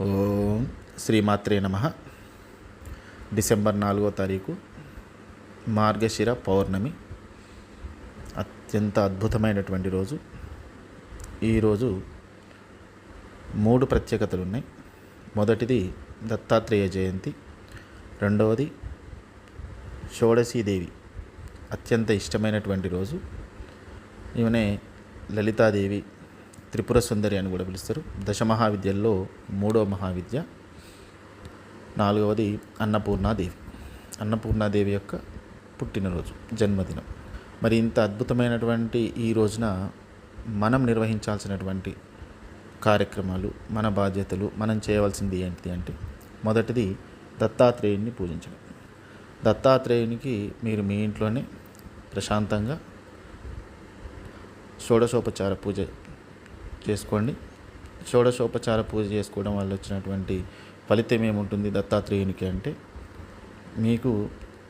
ఓం శ్రీమాత్రే నమః. డిసెంబర్ 4వ తారీఖు మార్గశిర పౌర్ణమి. అత్యంత అద్భుతమైనటువంటి రోజు. ఈరోజు 3 ప్రత్యేకతలు ఉన్నాయి. మొదటిది దత్తాత్రేయ జయంతి, రెండవది షోడశీదేవి అత్యంత ఇష్టమైనటువంటి రోజు. ఈమెనే లలితాదేవి, త్రిపుర సుందరి అని కూడా పిలుస్తారు. దశమహావిద్యల్లో 3వ మహావిద్య. 4వది అన్నపూర్ణాదేవి. అన్నపూర్ణాదేవి యొక్క పుట్టినరోజు, జన్మదినం. మరి ఇంత అద్భుతమైనటువంటి ఈ రోజున మనం నిర్వహించాల్సినటువంటి కార్యక్రమాలు, మన బాధ్యతలు, మనం చేయవలసింది ఏంటి అంటే, మొదటిది దత్తాత్రేయుని పూజించడం. దత్తాత్రేయునికి మీరు మీ ఇంట్లోనే ప్రశాంతంగా షోడశోపచార పూజ చేసుకోండి. షోడశోపచార పూజ చేసుకోవడం వల్ల వచ్చినటువంటి ఫలితం ఏముంటుంది దత్తాత్రేయునికి అంటే,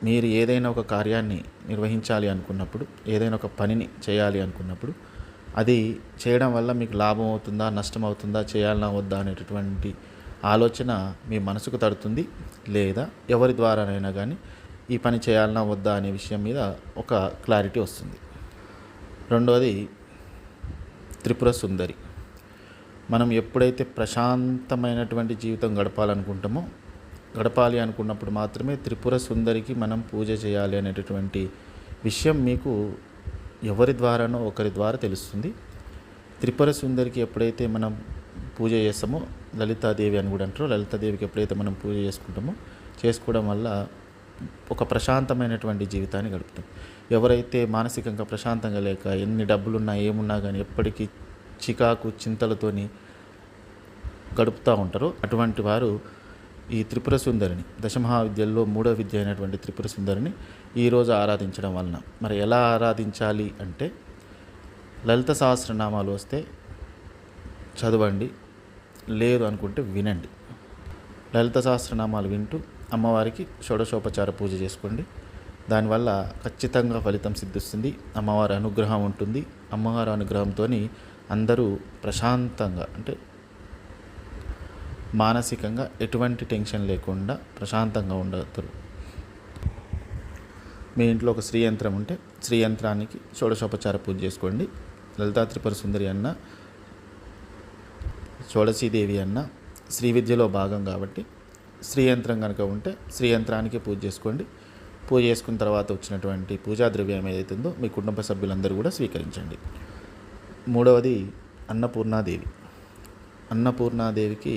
మీరు ఏదైనా ఒక కార్యాన్ని నిర్వహించాలి అనుకున్నప్పుడు, ఏదైనా ఒక పనిని చేయాలి అనుకున్నప్పుడు, అది చేయడం వల్ల మీకు లాభం అవుతుందా, నష్టం అవుతుందా, చేయాలన్నా వద్దా అనేటటువంటి ఆలోచన మీ మనసుకు తడుతుంది. లేదా ఎవరి ద్వారానైనా కానీ ఈ పని చేయాలన్నా వద్దా అనే విషయం మీద ఒక క్లారిటీ వస్తుంది. రెండవది త్రిపుర సుందరి. మనం ఎప్పుడైతే ప్రశాంతమైనటువంటి జీవితం గడపాలి అనుకున్నప్పుడు మాత్రమే త్రిపుర సుందరికి మనం పూజ చేయాలి అనేటటువంటి విషయం మీకు ఎవరి ద్వారానో ఒకరి ద్వారా తెలుస్తుంది. త్రిపుర సుందరికి ఎప్పుడైతే మనం పూజ చేస్తామో, లలితాదేవి అని కూడా అంటారు, లలితాదేవికి ఎప్పుడైతే మనం పూజ చేసుకోవడం వల్ల ఒక ప్రశాంతమైనటువంటి జీవితాన్ని గడుపుతాం. ఎవరైతే మానసికంగా ప్రశాంతంగా లేక ఎన్ని డబ్బులున్నా ఏమున్నా కానీ ఎప్పటికీ చికాకు చింతలతోని గడుపుతూ ఉంటారో, అటువంటి వారు ఈ త్రిపుర సుందరిని, దశమహావిద్యల్లో 3వ విద్య అయినటువంటి త్రిపుర సుందరిని ఈరోజు ఆరాధించడం వలన, మరి ఎలా ఆరాధించాలి అంటే, లలిత సహస్రనామాలు వస్తే చదవండి, లేదు అనుకుంటే వినండి. లలిత సహస్రనామాలు వింటూ అమ్మవారికి షోడశోపచార పూజ చేసుకోండి. దానివల్ల ఖచ్చితంగా ఫలితం సిద్ధిస్తుంది. అమ్మవారి అనుగ్రహం ఉంటుంది. అమ్మవారి అనుగ్రహంతో అందరూ ప్రశాంతంగా, అంటే మానసికంగా ఎటువంటి టెన్షన్ లేకుండా ప్రశాంతంగా ఉండగలుగుతారు. మీ ఇంట్లో ఒక శ్రీ యంత్రం ఉంటే శ్రీ యంత్రానికి షోడశోపచార పూజ చేసుకోండి. లలితా త్రిపుర సుందరి అన్న, షోడశీదేవి అన్న శ్రీ విద్యలో భాగం కాబట్టి శ్రీ యంత్రం కనుక ఉంటే శ్రీ యంత్రానికి పూజ చేసుకోండి. పూజ చేసుకున్న తర్వాత వచ్చినటువంటి పూజా ద్రవ్యం ఏదైతుందో మీ కుటుంబ సభ్యులందరూ కూడా స్వీకరించండి. 3వది అన్నపూర్ణాదేవి. అన్నపూర్ణాదేవికి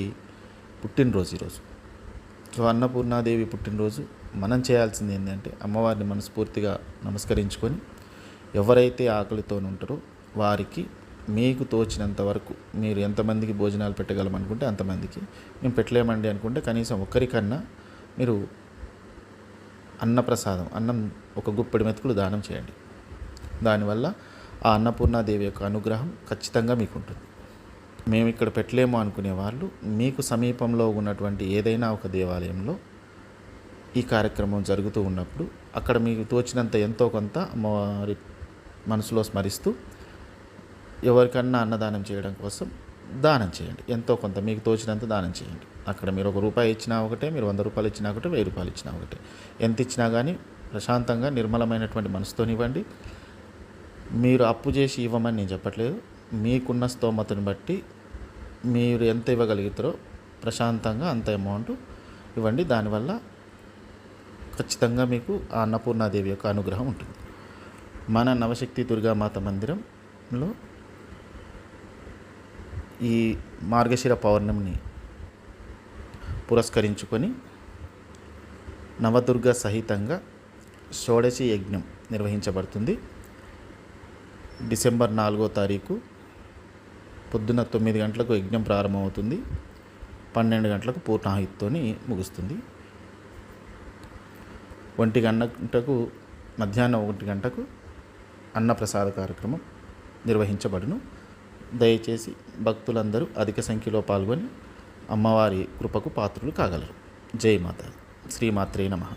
పుట్టినరోజు ఈరోజు. సో అన్నపూర్ణాదేవి పుట్టినరోజు మనం చేయాల్సింది ఏంటంటే, అమ్మవారిని మనస్ఫూర్తిగా నమస్కరించుకొని, ఎవరైతే ఆకలితో ఉంటారో వారికి మీకు తోచినంత వరకు, మీరు ఎంతమందికి భోజనాలు పెట్టగలమనుకుంటే అంతమందికి, మేము పెట్టలేమండి అనుకుంటే కనీసం ఒక్కరికన్నా మీరు అన్నప్రసాదం, అన్నం ఒక గుప్పెడి మెతుకులు దానం చేయండి. దానివల్ల ఆ అన్నపూర్ణాదేవి యొక్క అనుగ్రహం ఖచ్చితంగా మీకు ఉంటుంది. మేము ఇక్కడ పెట్టలేము అనుకునే వాళ్ళు, మీకు సమీపంలో ఉన్నటువంటి ఏదైనా ఒక దేవాలయంలో ఈ కార్యక్రమం జరుగుతూ ఉన్నప్పుడు అక్కడ మీకు తోచినంత ఎంతో కొంత అమ్మవారి మనసులో స్మరిస్తూ ఎవరికన్నా అన్నదానం చేయడం కోసం దానం చేయండి. ఎంతో కొంత మీకు తోచినంత దానం చేయండి. అక్కడ మీరు ₹1 ఇచ్చినా ఒకటే, మీరు ₹100 ఇచ్చినా ఒకటే, ₹1000 ఇచ్చినా ఒకటే. ఎంత ఇచ్చినా కానీ ప్రశాంతంగా నిర్మలమైనటువంటి మనసుతో ఇవ్వండి. మీరు అప్పు చేసి ఇవ్వమని నేను చెప్పట్లేదు. మీకున్న స్తోమతను బట్టి మీరు ఎంత ఇవ్వగలుగుతారో ప్రశాంతంగా అంత అమౌంట్ ఇవ్వండి. దానివల్ల ఖచ్చితంగా మీకు ఆ అన్నపూర్ణాదేవి యొక్క అనుగ్రహం ఉంటుంది. మన నవశక్తి దుర్గామాత మందిరంలో ఈ మార్గశిర పౌర్ణమిని పురస్కరించుకొని నవదుర్గ సహితంగా షోడశి యజ్ఞం నిర్వహించబడుతుంది. డిసెంబర్ 4వ తారీఖు పొద్దున్న 9 గంటలకు యజ్ఞం ప్రారంభమవుతుంది. 12 గంటలకు పూర్ణాహుతితో ముగుస్తుంది. 1 గంటకు, మధ్యాహ్నం 1 గంటకు అన్నప్రసాద కార్యక్రమం నిర్వహించబడును. దయచేసి భక్తులందరూ అధిక సంఖ్యలో పాల్గొని అమ్మవారి కృపకు పాత్రులు కాగలరు. జై మాతా. శ్రీమాత్రే నమః.